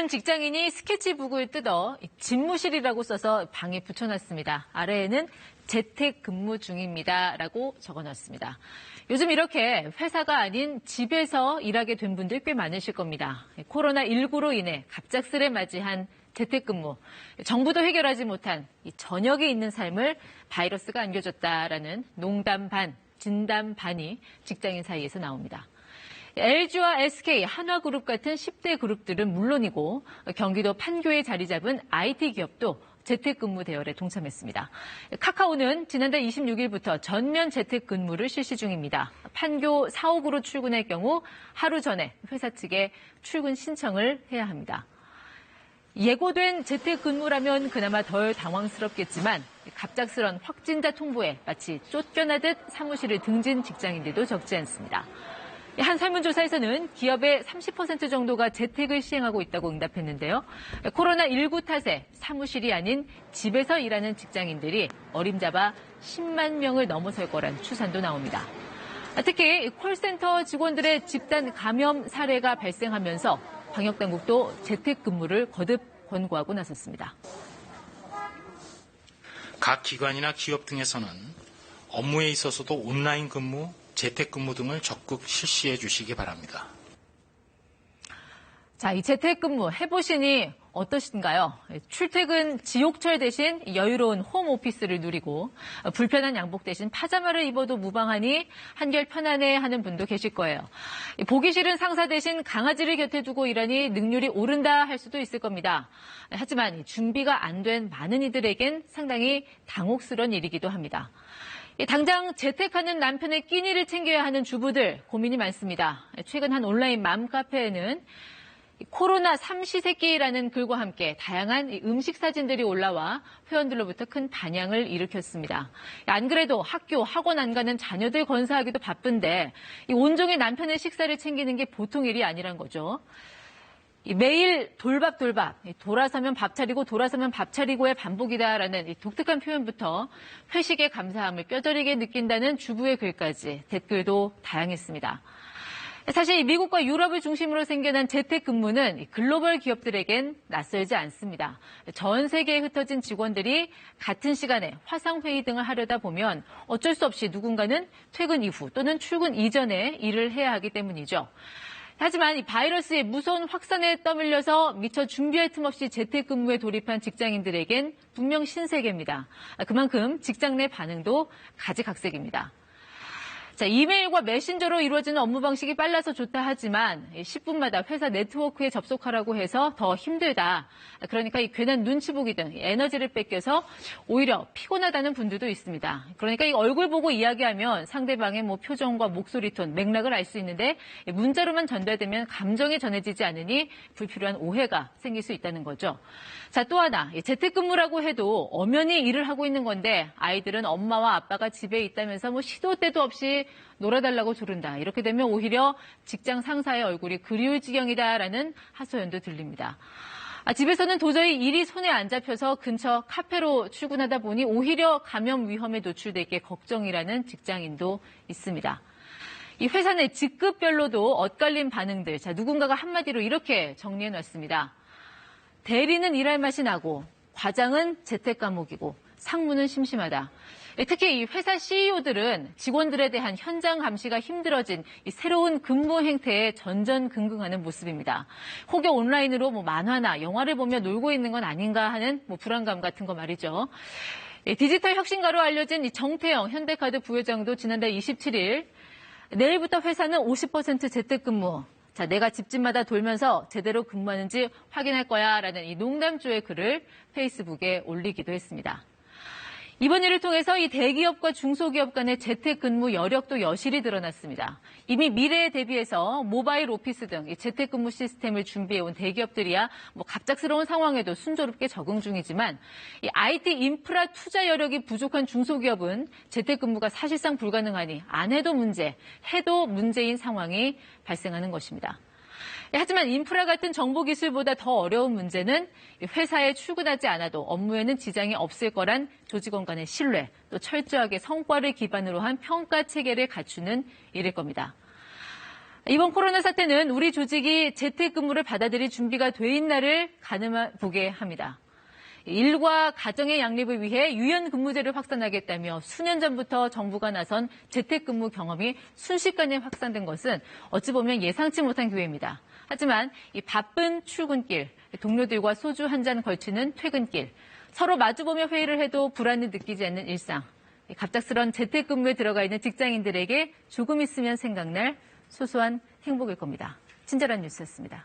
한 직장인이 스케치북을 뜯어 집무실이라고 써서 방에 붙여놨습니다. 아래에는 재택근무 중입니다라고 적어놨습니다. 요즘 이렇게 회사가 아닌 집에서 일하게 된 분들 꽤 많으실 겁니다. 코로나19로 인해 갑작스레 맞이한 재택근무, 정부도 해결하지 못한 이 저녁에 있는 삶을 바이러스가 안겨줬다라는 농담 반, 진담 반이 직장인 사이에서 나옵니다. LG와 SK, 한화그룹 같은 10대 그룹들은 물론이고 경기도 판교에 자리 잡은 IT 기업도 재택근무 대열에 동참했습니다. 카카오는 지난달 26일부터 전면 재택근무를 실시 중입니다. 판교 사옥으로 출근할 경우 하루 전에 회사 측에 출근 신청을 해야 합니다. 예고된 재택근무라면 그나마 덜 당황스럽겠지만 갑작스런 확진자 통보에 마치 쫓겨나듯 사무실을 등진 직장인들도 적지 않습니다. 한 설문조사에서는 기업의 30% 정도가 재택을 시행하고 있다고 응답했는데요. 코로나19 탓에 사무실이 아닌 집에서 일하는 직장인들이 어림잡아 10만 명을 넘어설 거란 추산도 나옵니다. 특히 콜센터 직원들의 집단 감염 사례가 발생하면서 방역당국도 재택근무를 거듭 권고하고 나섰습니다. 각 기관이나 기업 등에서는 업무에 있어서도 온라인 근무, 재택근무 등을 적극 실시해 주시기 바랍니다. 자, 이 재택근무 해보시니 어떠신가요? 출퇴근 지옥철 대신 여유로운 홈오피스를 누리고 불편한 양복 대신 파자마를 입어도 무방하니 한결 편안해 하는 분도 계실 거예요. 보기 싫은 상사 대신 강아지를 곁에 두고 일하니 능률이 오른다 할 수도 있을 겁니다. 하지만 준비가 안 된 많은 이들에겐 상당히 당혹스러운 일이기도 합니다. 당장 재택하는 남편의 끼니를 챙겨야 하는 주부들 고민이 많습니다. 최근 한 온라인 맘카페에는 코로나 삼시세끼라는 글과 함께 다양한 음식 사진들이 올라와 회원들로부터 큰 반향을 일으켰습니다. 안 그래도 학교, 학원 안 가는 자녀들 건사하기도 바쁜데 온종일 남편의 식사를 챙기는 게 보통 일이 아니란 거죠. 매일 돌밥, 돌아서면 밥 차리고 돌아서면 밥 차리고의 반복이다라는 독특한 표현부터 회식의 감사함을 뼈저리게 느낀다는 주부의 글까지 댓글도 다양했습니다. 사실 미국과 유럽을 중심으로 생겨난 재택근무는 글로벌 기업들에겐 낯설지 않습니다. 전 세계에 흩어진 직원들이 같은 시간에 화상회의 등을 하려다 보면 어쩔 수 없이 누군가는 퇴근 이후 또는 출근 이전에 일을 해야 하기 때문이죠. 하지만 이 바이러스의 무서운 확산에 떠밀려서 미처 준비할 틈 없이 재택근무에 돌입한 직장인들에겐 분명 신세계입니다. 그만큼 직장 내 반응도 가지각색입니다. 자, 이메일과 메신저로 이루어지는 업무 방식이 빨라서 좋다 하지만 10분마다 회사 네트워크에 접속하라고 해서 더 힘들다. 그러니까 이 괜한 눈치 보기 등 에너지를 뺏겨서 오히려 피곤하다는 분들도 있습니다. 그러니까 이 얼굴 보고 이야기하면 상대방의 표정과 목소리 톤, 맥락을 알 수 있는데 문자로만 전달되면 감정이 전해지지 않으니 불필요한 오해가 생길 수 있다는 거죠. 자, 또 하나, 재택근무라고 해도 엄연히 일을 하고 있는 건데 아이들은 엄마와 아빠가 집에 있다면서 시도 때도 없이 놀아달라고 조른다. 이렇게 되면 오히려 직장 상사의 얼굴이 그리울 지경이다라는 하소연도 들립니다. 집에서는 도저히 일이 손에 안 잡혀서 근처 카페로 출근하다 보니 오히려 감염 위험에 노출되게 걱정이라는 직장인도 있습니다. 이 회사 내 직급별로도 엇갈린 반응들. 자, 누군가가 한마디로 이렇게 정리해놨습니다. 대리는 일할 맛이 나고 과장은 재택 감옥이고 상무는 심심하다. 특히 이 회사 CEO들은 직원들에 대한 현장 감시가 힘들어진 이 새로운 근무 행태에 전전긍긍하는 모습입니다. 혹여 온라인으로 만화나 영화를 보며 놀고 있는 건 아닌가 하는 불안감 같은 거 말이죠. 디지털 혁신가로 알려진 이 정태영 현대카드 부회장도 지난달 27일 내일부터 회사는 50% 재택근무. 자, 내가 집집마다 돌면서 제대로 근무하는지 확인할 거야 라는 이 농담조의 글을 페이스북에 올리기도 했습니다. 이번 일을 통해서 이 대기업과 중소기업 간의 재택근무 여력도 여실히 드러났습니다. 이미 미래에 대비해서 모바일 오피스 등 이 재택근무 시스템을 준비해온 대기업들이야 갑작스러운 상황에도 순조롭게 적응 중이지만 이 IT 인프라 투자 여력이 부족한 중소기업은 재택근무가 사실상 불가능하니 안 해도 문제, 해도 문제인 상황이 발생하는 것입니다. 하지만 인프라 같은 정보기술보다 더 어려운 문제는 회사에 출근하지 않아도 업무에는 지장이 없을 거란 조직원 간의 신뢰, 또 철저하게 성과를 기반으로 한 평가 체계를 갖추는 일일 겁니다. 이번 코로나 사태는 우리 조직이 재택근무를 받아들일 준비가 돼 있나를 가늠해보게 합니다. 일과 가정의 양립을 위해 유연근무제를 확산하겠다며 수년 전부터 정부가 나선 재택근무 경험이 순식간에 확산된 것은 어찌 보면 예상치 못한 기회입니다. 하지만 이 바쁜 출근길, 동료들과 소주 한 잔 걸치는 퇴근길, 서로 마주보며 회의를 해도 불안을 느끼지 않는 일상, 갑작스런 재택근무에 들어가 있는 직장인들에게 조금 있으면 생각날 소소한 행복일 겁니다. 친절한 뉴스였습니다.